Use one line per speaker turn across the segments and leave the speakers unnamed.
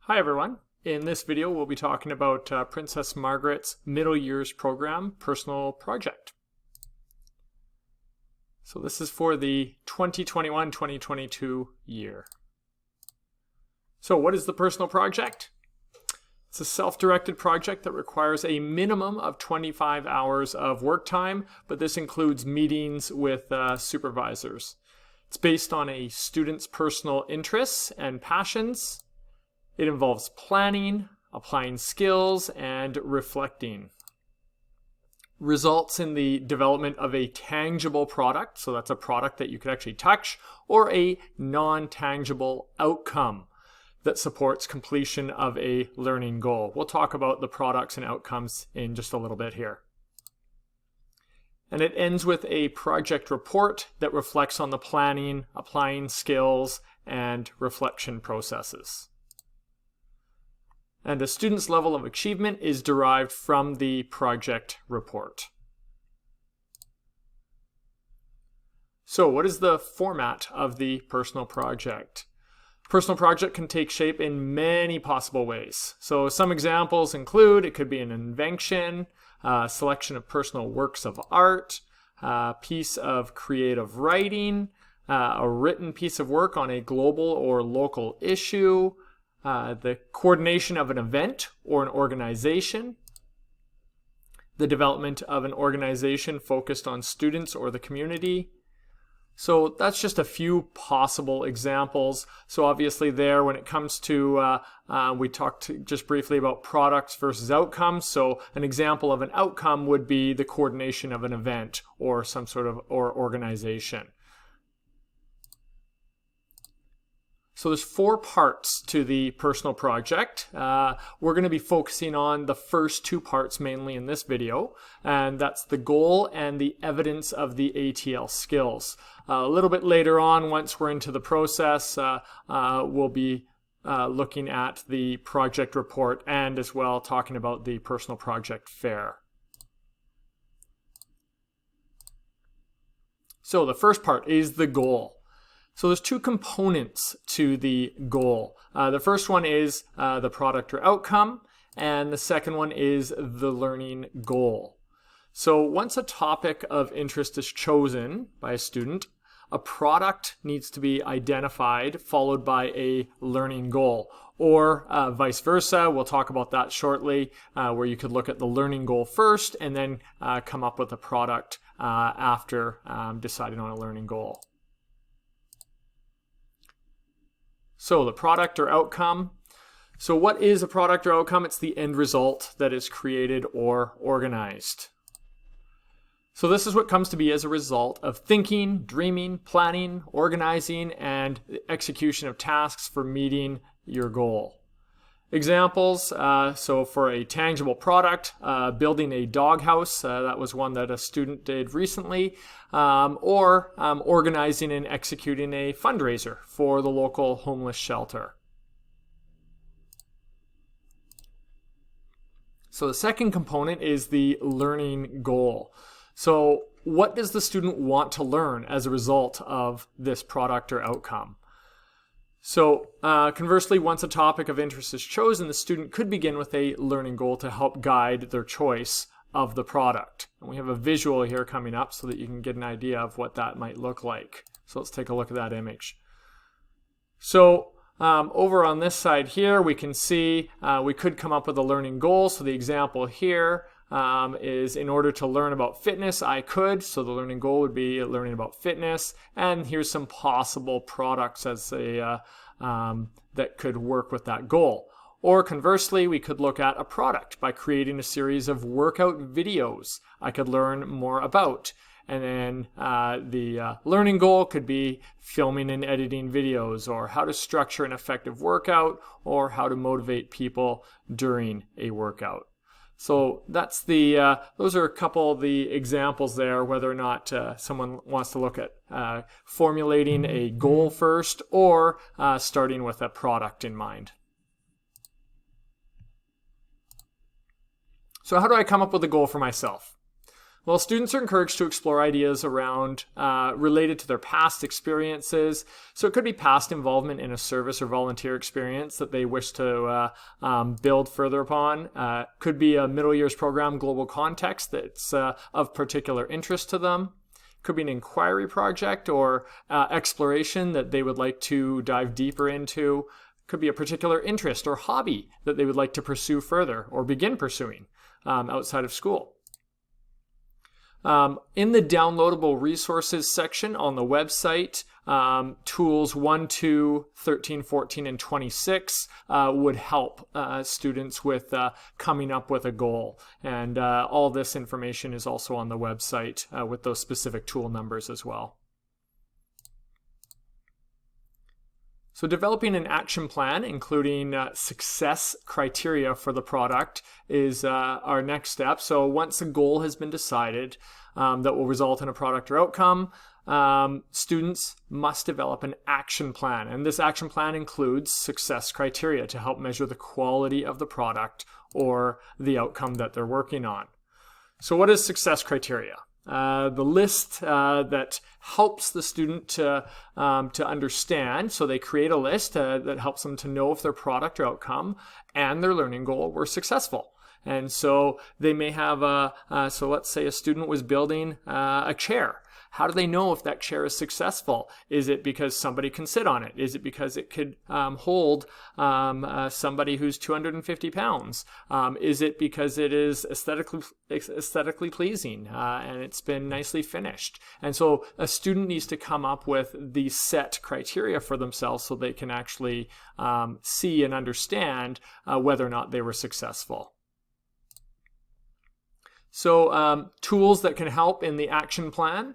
Hi everyone. In this video we'll be talking about Princess Margaret's middle years program personal project. So this is for the 2021-2022 year. So what is the personal project? It's a self-directed project that requires a minimum of 25 hours of work time, but this includes meetings with supervisors. It's based on a student's personal interests and passions. It involves planning, applying skills, and reflecting. Results in the development of a tangible product, so that's a product that you could actually touch, or a non-tangible outcome that supports completion of a learning goal. We'll talk about the products and outcomes in just a little bit here. And it ends with a project report that reflects on the planning, applying skills, and reflection processes. And a student's level of achievement is derived from the project report. So what is the format of the personal project? Personal project can take shape in many possible ways. So some examples include, it could be an invention, a selection of personal works of art, a piece of creative writing, a written piece of work on a global or local issue, the coordination of an event or an organization, the development of an organization focused on students or the community. So that's just a few possible examples. So obviously there, when it comes to, we talked just briefly about products versus outcomes. So an example of an outcome would be the coordination of an event or some sort of organization. So there's 4 parts to the personal project. We're going to be focusing on the first 2 parts mainly in this video, and that's the goal and the evidence of the ATL skills. A little bit later on, once we're into the process, we'll be looking at the project report and as well talking about the personal project fair. So the first part is the goal. So there's 2 components to the goal. The first one is the product or outcome, and the second one is the learning goal. So once a topic of interest is chosen by a student, a product needs to be identified, followed by a learning goal, or vice versa. We'll talk about that shortly, where you could look at the learning goal first and then come up with a product after deciding on a learning goal. So the product or outcome. So what is a product or outcome? It's the end result that is created or organized. So this is what comes to be as a result of thinking, dreaming, planning, organizing, and execution of tasks for meeting your goal. Examples, so for a tangible product, building a doghouse, that was one that a student did recently, or organizing and executing a fundraiser for the local homeless shelter. So the second component is the learning goal. So what does the student want to learn as a result of this product or outcome? So conversely, once a topic of interest is chosen, the student could begin with a learning goal to help guide their choice of the product. And we have a visual here coming up so that you can get an idea of what that might look like. So let's take a look at that image. So over on this side here, we can see we could come up with a learning goal. So the example here is in order to learn about fitness, I could. So the learning goal would be learning about fitness. And here's some possible products as a that could work with that goal. Or conversely, we could look at a product by creating a series of workout videos I could learn more about. And then the learning goal could be filming and editing videos, or how to structure an effective workout, or how to motivate people during a workout. So that's those are a couple of the examples there, whether or not someone wants to look at formulating a goal first or starting with a product in mind. So how do I come up with a goal for myself? Well, students are encouraged to explore ideas around related to their past experiences. So it could be past involvement in a service or volunteer experience that they wish to build further upon. Could be a middle years program global context that's of particular interest to them. Could be an inquiry project or exploration that they would like to dive deeper into. Could be a particular interest or hobby that they would like to pursue further or begin pursuing outside of school. In the downloadable resources section on the website, tools 1, 2, 13, 14, and 26 would help students with coming up with a goal. And all this information is also on the website with those specific tool numbers as well. So developing an action plan, including success criteria for the product, is our next step. So once a goal has been decided that will result in a product or outcome, students must develop an action plan. And this action plan includes success criteria to help measure the quality of the product or the outcome that they're working on. So what is success criteria? The list that helps the student to understand. So they create a list that helps them to know if their product or outcome and their learning goal were successful. And so they may have so let's say a student was building a chair. How do they know if that chair is successful? Is it because somebody can sit on it? Is it because it could hold somebody who's 250 pounds? Is it because it is aesthetically pleasing and it's been nicely finished? And so a student needs to come up with these set criteria for themselves so they can actually see and understand whether or not they were successful. So tools that can help in the action plan,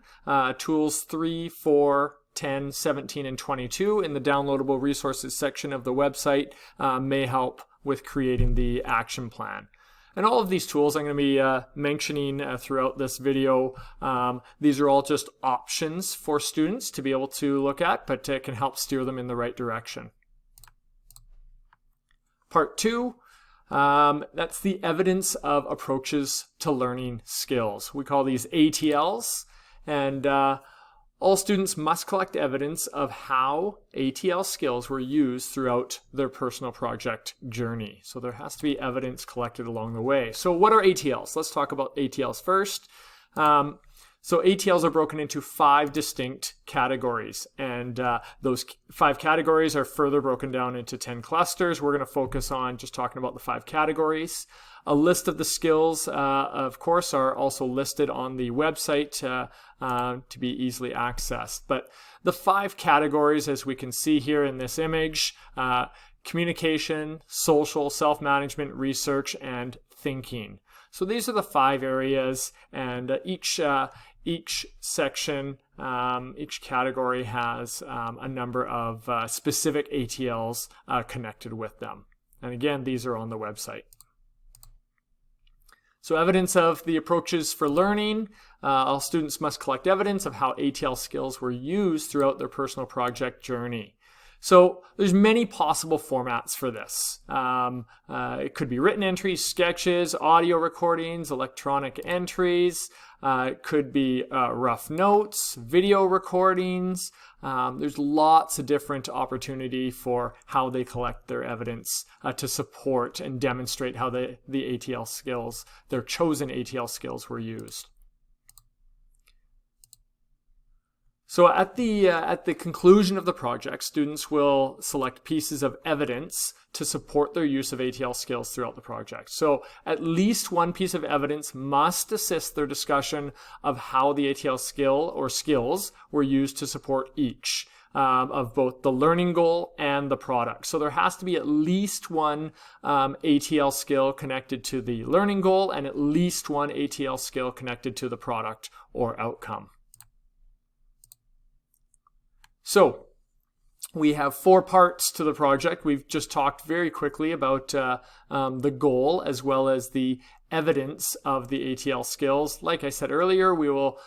tools 3, 4, 10, 17, and 22 in the downloadable resources section of the website may help with creating the action plan. And all of these tools I'm going to be mentioning throughout this video. These are all just options for students to be able to look at, but it can help steer them in the right direction. Part 2. That's the evidence of approaches to learning skills. We call these ATLs, and all students must collect evidence of how ATL skills were used throughout their personal project journey. So there has to be evidence collected along the way. So what are ATLs? Let's talk about ATLs first. So ATLs are broken into 5 distinct categories, and those 5 categories are further broken down into 10 clusters. We're going to focus on just talking about the 5 categories. A list of the skills, of course, are also listed on the website to be easily accessed. But the 5 categories, as we can see here in this image, communication, social, self-management, research, and thinking. So these are the 5 areas, and each section, each category has a number of specific ATLs connected with them. And again, these are on the website. So evidence of the approaches for learning. All students must collect evidence of how ATL skills were used throughout their personal project journey. So there's many possible formats for this. It could be written entries, sketches, audio recordings, electronic entries. It could be rough notes, video recordings. There's lots of different opportunity for how they collect their evidence to support and demonstrate how the ATL skills, their chosen ATL skills, were used. So at the conclusion of the project, students will select pieces of evidence to support their use of ATL skills throughout the project. So at least one piece of evidence must assist their discussion of how the ATL skill or skills were used to support each of both the learning goal and the product. So there has to be at least one ATL skill connected to the learning goal and at least one ATL skill connected to the product or outcome. So we have 4 parts to the project. We've just talked very quickly about the goal as well as the evidence of the ATL skills. Like I said earlier, we will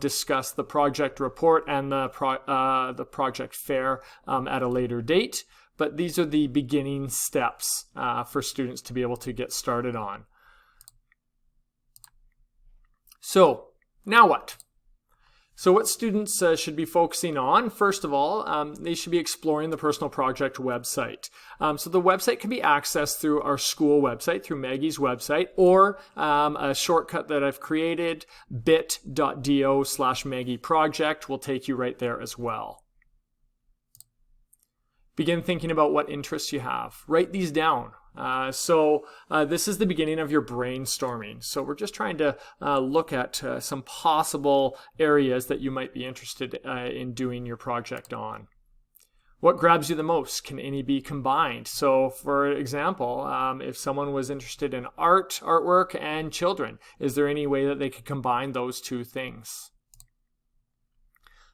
discuss the project report and the project fair at a later date. But these are the beginning steps for students to be able to get started on. So now what? So what students should be focusing on, first of all, they should be exploring the personal project website. So the website can be accessed through our school website, through Maggie's website, or a shortcut that I've created, bit.do/Maggie project, will take you right there as well. Begin thinking about what interests you have. Write these down. This is the beginning of your brainstorming. So we're just trying to look at some possible areas that you might be interested in doing your project on. What grabs you the most? Can any be combined? So for example, if someone was interested in artwork and children, is there any way that they could combine those two things?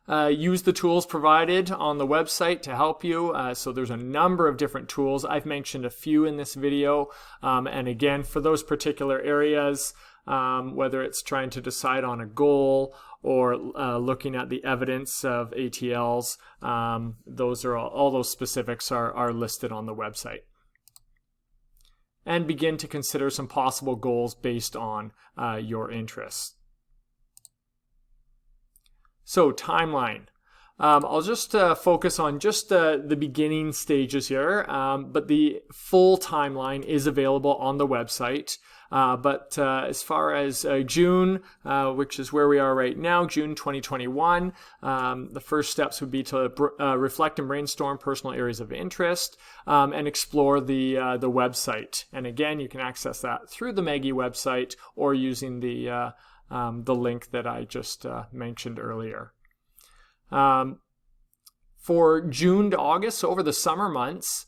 Use the tools provided on the website to help you. So there's a number of different tools. I've mentioned a few in this video. And again, for those particular areas, whether it's trying to decide on a goal or looking at the evidence of ATLs, those are all those specifics are listed on the website. And begin to consider some possible goals based on your interests. So timeline. I'll just focus on just the beginning stages here, but the full timeline is available on the website. But as far as June, which is where we are right now, June 2021, the first steps would be to reflect and brainstorm personal areas of interest and explore the website. And again, you can access that through the Maggie website or using the link that I just mentioned earlier. For June to August, so over the summer months,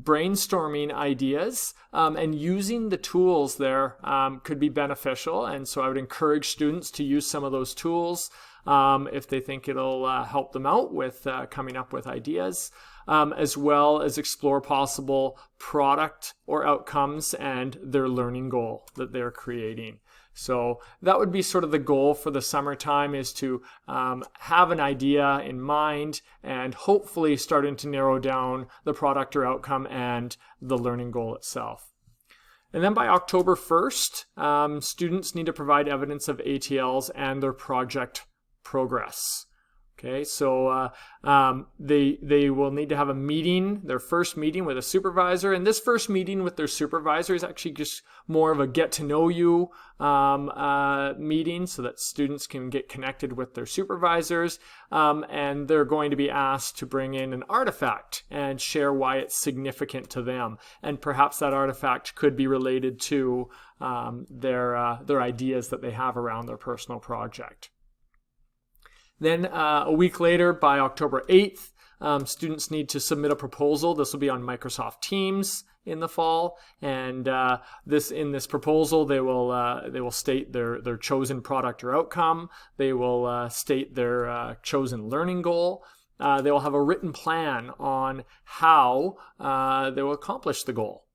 brainstorming ideas and using the tools there could be beneficial. And so I would encourage students to use some of those tools if they think it'll help them out with coming up with ideas, as well as explore possible product or outcomes and their learning goal that they're creating. So that would be sort of the goal for the summertime, is to have an idea in mind and hopefully starting to narrow down the product or outcome and the learning goal itself. And then by October 1st, students need to provide evidence of ATLs and their project progress. Okay, so they will need to have a meeting, their first meeting with a supervisor. And this first meeting with their supervisor is actually just more of a get to know you meeting, so that students can get connected with their supervisors. And they're going to be asked to bring in an artifact and share why it's significant to them. And perhaps that artifact could be related to their ideas that they have around their personal project. Then a week later, by October 8th, students need to submit a proposal. This will be on Microsoft Teams in the fall, and in this proposal, they will state their chosen product or outcome. They will state their chosen learning goal. They will have a written plan on how they will accomplish the goal.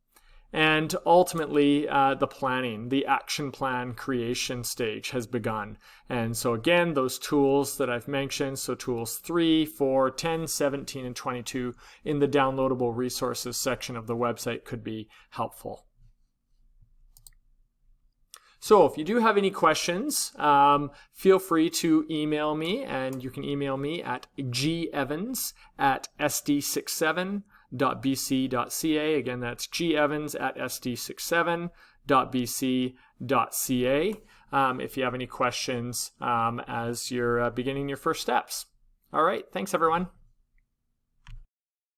And ultimately, the planning, the action plan creation stage has begun. And so again, those tools that I've mentioned, so tools 3, 4, 10, 17, and 22 in the downloadable resources section of the website could be helpful. So if you do have any questions, feel free to email me, and you can email me at gevans@sd67.bc.ca. Again, that's gevans@sd67.bc.ca if you have any questions as you're beginning your first steps. All right, thanks everyone.